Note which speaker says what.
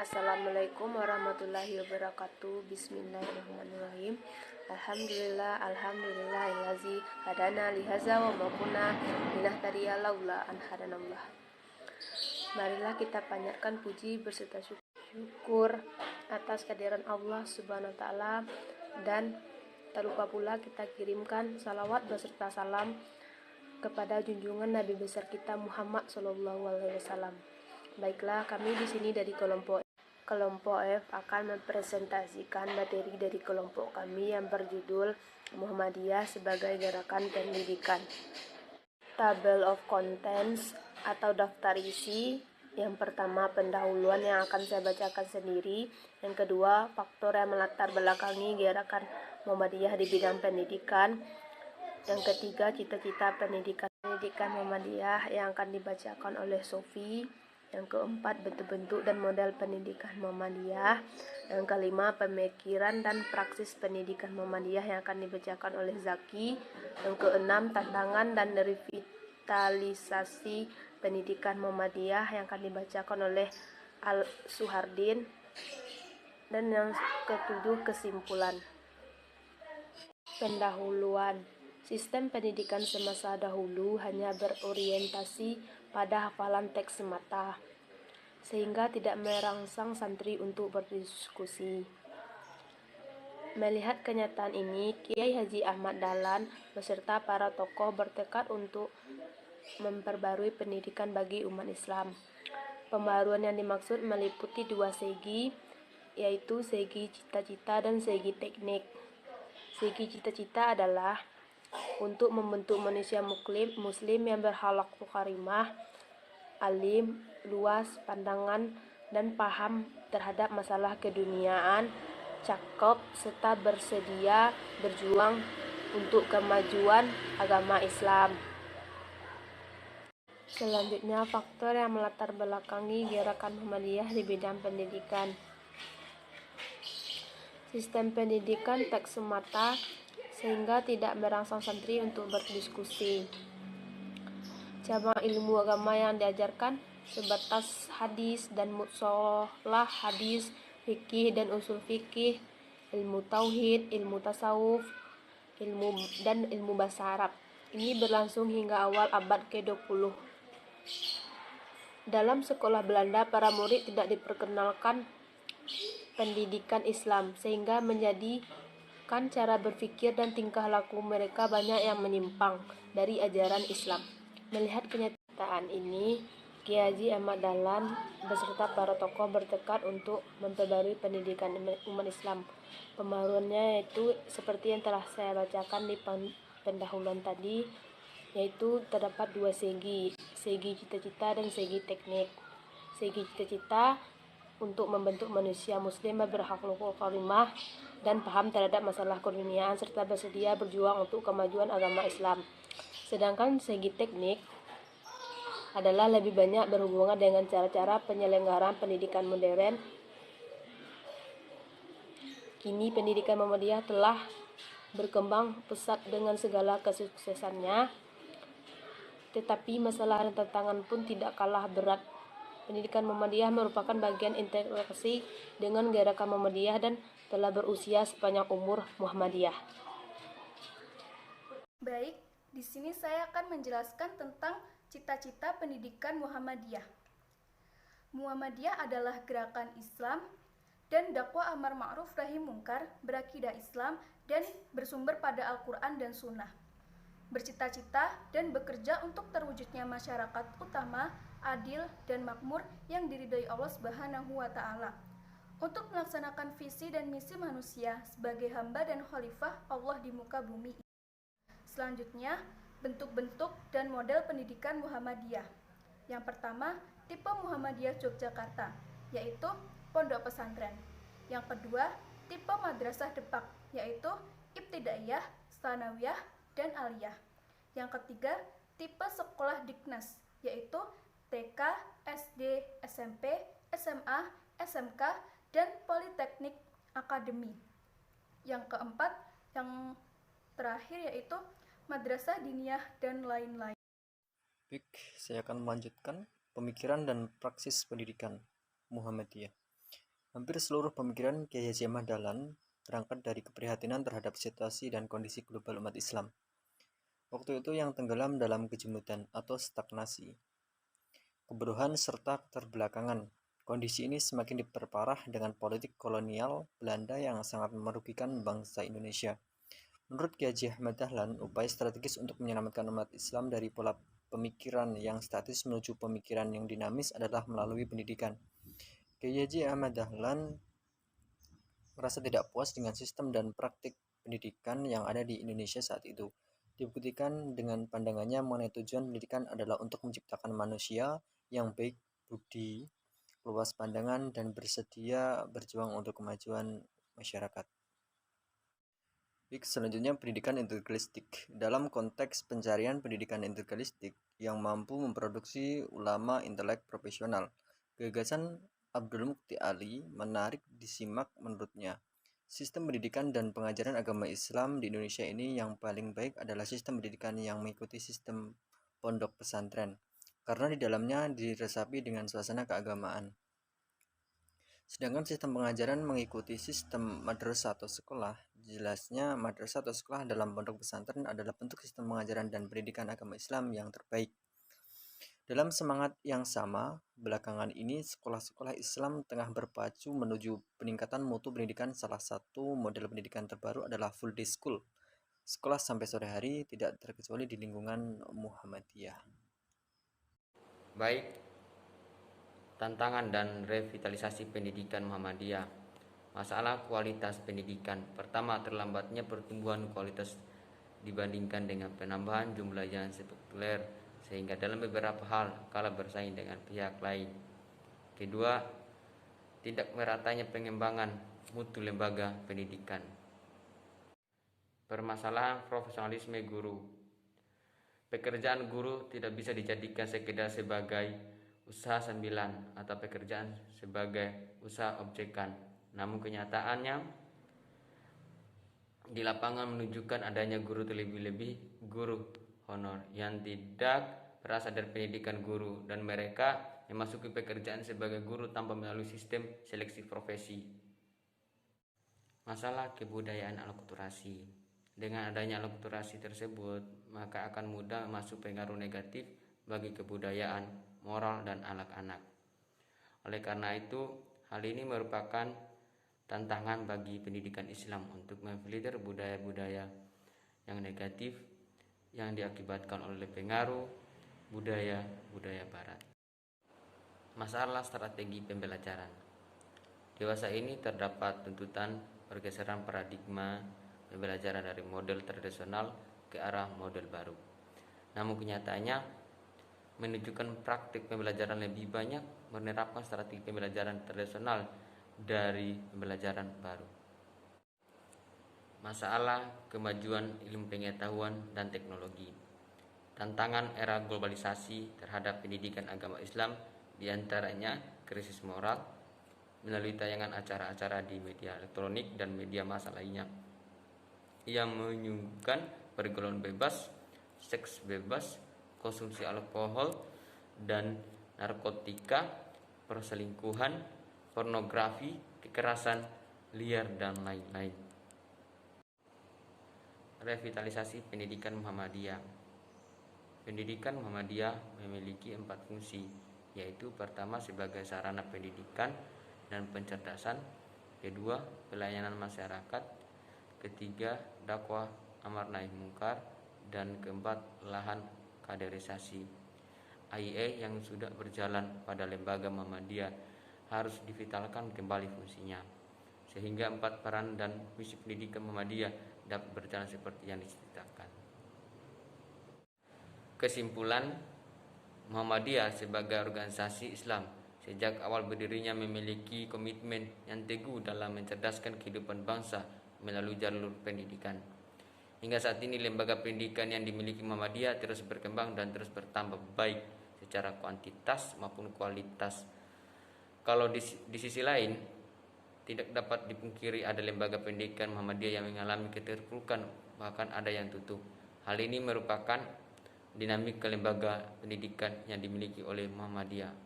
Speaker 1: Assalamualaikum warahmatullahi wabarakatuh. Bismillahirrahmanirrahim. Alhamdulillahillazi hadana lihaza wa ma kunna linahtadiya laula an hadanallah. Marilah kita panjatkan puji berserta syukur atas kehadiran Allah Subhanahu wa taala, dan tak lupa pula kita kirimkan salawat beserta salam kepada junjungan Nabi besar kita Muhammad SAW. Baiklah, kami di sini dari kelompok F akan mempresentasikan materi dari kelompok kami yang berjudul Muhammadiyah sebagai Gerakan Pendidikan. Table of Contents atau daftar isi. Yang pertama, pendahuluan yang akan saya bacakan sendiri. Yang kedua, faktor yang melatar belakangi gerakan Muhammadiyah di bidang pendidikan. Yang ketiga, cita-cita pendidikan Muhammadiyah yang akan dibacakan oleh Sofi. Yang keempat, bentuk-bentuk dan model pendidikan Muhammadiyah. Yang kelima, pemikiran dan praksis pendidikan Muhammadiyah yang akan dibacakan oleh Zaki. Yang keenam, tantangan dan revitalisasi pendidikan Muhammadiyah yang akan dibacakan oleh Al-Suhardin. Dan yang ketujuh, kesimpulan. Pendahuluan. Sistem pendidikan semasa dahulu hanya berorientasi pada hafalan teks semata, sehingga tidak merangsang santri untuk berdiskusi. Melihat kenyataan ini, Kiai Haji Ahmad Dahlan beserta para tokoh bertekad untuk memperbarui pendidikan bagi umat Islam. Pembaruan yang dimaksud meliputi dua segi, yaitu segi cita-cita dan segi teknik. Segi cita-cita adalah untuk membentuk manusia muslim yang berakhlak karimah, alim, luas pandangan dan paham terhadap masalah keduniaan, cakep serta bersedia berjuang untuk kemajuan agama Islam. Selanjutnya, faktor yang melatar belakangi gerakan Muhammadiyah di bidang pendidikan. Sistem pendidikan teks semata sehingga tidak merangsang santri untuk berdiskusi. Cabang ilmu agama yang diajarkan sebatas hadis dan mustalah hadis, fikih dan usul fikih, ilmu tauhid, ilmu tasawuf, ilmu bahasa Arab. Ini berlangsung hingga awal abad ke-20. Dalam sekolah Belanda, para murid tidak diperkenalkan pendidikan Islam, sehingga menjadikan cara berpikir dan tingkah laku mereka banyak yang menyimpang dari ajaran Islam. Melihat kenyataan ini, Kiai Haji Ahmad Dahlan beserta para tokoh bertekad untuk memperbarui pendidikan umat Islam. Pembaruannya yaitu seperti yang telah saya bacakan di pendahuluan tadi, yaitu terdapat dua segi cita-cita dan segi teknik. Segi cita-cita untuk membentuk manusia muslim berakhlak karimah dan paham terhadap masalah keduniaan serta bersedia berjuang untuk kemajuan agama Islam. Sedangkan segi teknik adalah lebih banyak berhubungan dengan cara-cara penyelenggaraan pendidikan modern. Kini pendidikan Muhammadiyah telah berkembang pesat dengan segala kesuksesannya, tetapi masalah dan tantangan pun tidak kalah berat. Pendidikan Muhammadiyah merupakan bagian integrasi dengan gerakan Muhammadiyah dan telah berusia sepanjang umur Muhammadiyah.
Speaker 2: Baik, di sini saya akan menjelaskan tentang cita-cita pendidikan Muhammadiyah. Muhammadiyah adalah gerakan Islam dan dakwah amar ma'ruf nahi mungkar berakidah Islam dan bersumber pada Al-Quran dan Sunnah. Bercita-cita dan bekerja untuk terwujudnya masyarakat utama, adil dan makmur yang diridhoi Allah Subhanahu wa taala. Untuk melaksanakan visi dan misi manusia sebagai hamba dan khalifah Allah di muka bumi. Selanjutnya, bentuk-bentuk dan model pendidikan Muhammadiyah. Yang pertama, tipe Muhammadiyah Yogyakarta, yaitu pondok pesantren. Yang kedua, tipe madrasah Depak, yaitu ibtidaiyah, tsanawiyah, dan aliyah. Yang ketiga, tipe sekolah Diknas, yaitu TK, SD, SMP, SMA, SMK, dan Politeknik Akademi. Yang keempat, yang terakhir yaitu madrasah diniyah dan lain-lain.
Speaker 3: Baik, saya akan melanjutkan pemikiran dan praksis pendidikan Muhammadiyah. Hampir seluruh pemikiran Kiai Haji Ahmad Dahlan berangkat dari keprihatinan terhadap situasi dan kondisi global umat Islam. Waktu itu yang tenggelam dalam kejenuhan atau stagnasi, kebodohan serta keterbelakangan. Kondisi ini semakin diperparah dengan politik kolonial Belanda yang sangat merugikan bangsa Indonesia. Menurut Kiai Haji Ahmad Dahlan, upaya strategis untuk menyelamatkan umat Islam dari pola pemikiran yang statis menuju pemikiran yang dinamis adalah melalui pendidikan. Kiai Haji Ahmad Dahlan merasa tidak puas dengan sistem dan praktik pendidikan yang ada di Indonesia saat itu. Dibuktikan dengan pandangannya mengenai tujuan pendidikan adalah untuk menciptakan manusia yang baik budi, luas pandangan, dan bersedia berjuang untuk kemajuan masyarakat. Baik, selanjutnya pendidikan integralistik. Dalam konteks pencarian pendidikan integralistik yang mampu memproduksi ulama intelek profesional, gagasan Abdul Mukti Ali menarik disimak menurutnya. Sistem pendidikan dan pengajaran agama Islam di Indonesia ini yang paling baik adalah sistem pendidikan yang mengikuti sistem pondok pesantren, karena di dalamnya diresapi dengan suasana keagamaan. Sedangkan sistem pengajaran mengikuti sistem madrasah atau sekolah. Jelasnya madrasah atau sekolah dalam pondok pesantren adalah bentuk sistem pengajaran dan pendidikan agama Islam yang terbaik. Dalam semangat yang sama, belakangan ini sekolah-sekolah Islam tengah berpacu menuju peningkatan mutu pendidikan. Salah satu model pendidikan terbaru adalah full day school, sekolah sampai sore hari, tidak terkecuali di lingkungan Muhammadiyah.
Speaker 4: Baik, tantangan dan revitalisasi pendidikan Muhammadiyah. Masalah kualitas pendidikan. Pertama, terlambatnya pertumbuhan kualitas dibandingkan dengan penambahan jumlah yang spektakuler sehingga dalam beberapa hal kalah bersaing dengan pihak lain. Kedua, tidak meratanya pengembangan mutu lembaga pendidikan. Permasalahan profesionalisme guru. Pekerjaan guru tidak bisa dijadikan sekedar sebagai usaha sambilan atau pekerjaan sebagai usaha objekan. Namun kenyataannya di lapangan menunjukkan adanya guru terlebih-lebih guru honor yang tidak berasal dari pendidikan guru dan mereka memasuki pekerjaan sebagai guru tanpa melalui sistem seleksi profesi. Masalah kebudayaan akulturasi. Dengan adanya akulturasi tersebut, maka akan mudah masuk pengaruh negatif bagi kebudayaan, moral, dan anak-anak. Oleh karena itu, hal ini merupakan tantangan bagi pendidikan Islam untuk memfilter budaya-budaya yang negatif yang diakibatkan oleh pengaruh budaya-budaya barat. Masalah strategi pembelajaran. Dewasa ini terdapat tuntutan pergeseran paradigma pembelajaran dari model tradisional ke arah model baru. Namun kenyataannya menunjukkan praktik pembelajaran lebih banyak menerapkan strategi pembelajaran tradisional dari pembelajaran baru. Masalah kemajuan ilmu pengetahuan dan teknologi. Tantangan era globalisasi terhadap pendidikan agama Islam diantaranya krisis moral melalui tayangan acara-acara di media elektronik dan media massa lainnya yang menyuguhkan pergaulan bebas, seks bebas, konsumsi alkohol dan narkotika, perselingkuhan, pornografi, kekerasan liar, dan lain-lain. Revitalisasi pendidikan Muhammadiyah. Pendidikan Muhammadiyah memiliki 4 fungsi, yaitu pertama sebagai sarana pendidikan dan pencerdasan, kedua pelayanan masyarakat, ketiga dakwah amar nahi mungkar, dan keempat lahan kaderisasi. AIE yang sudah berjalan pada lembaga Muhammadiyah harus divitalkan kembali fungsinya, sehingga 4 peran dan misi pendidikan Muhammadiyah dapat berjalan seperti yang diceritakan. Kesimpulan, Muhammadiyah sebagai organisasi Islam sejak awal berdirinya memiliki komitmen yang teguh dalam mencerdaskan kehidupan bangsa melalui jalur pendidikan. Hingga saat ini lembaga pendidikan yang dimiliki Muhammadiyah terus berkembang dan terus bertambah baik secara kuantitas maupun kualitas. Kalau di sisi lain, tidak dapat dipungkiri ada lembaga pendidikan Muhammadiyah yang mengalami keterpurukan, bahkan ada yang tutup. Hal ini merupakan dinamika lembaga pendidikan yang dimiliki oleh Muhammadiyah.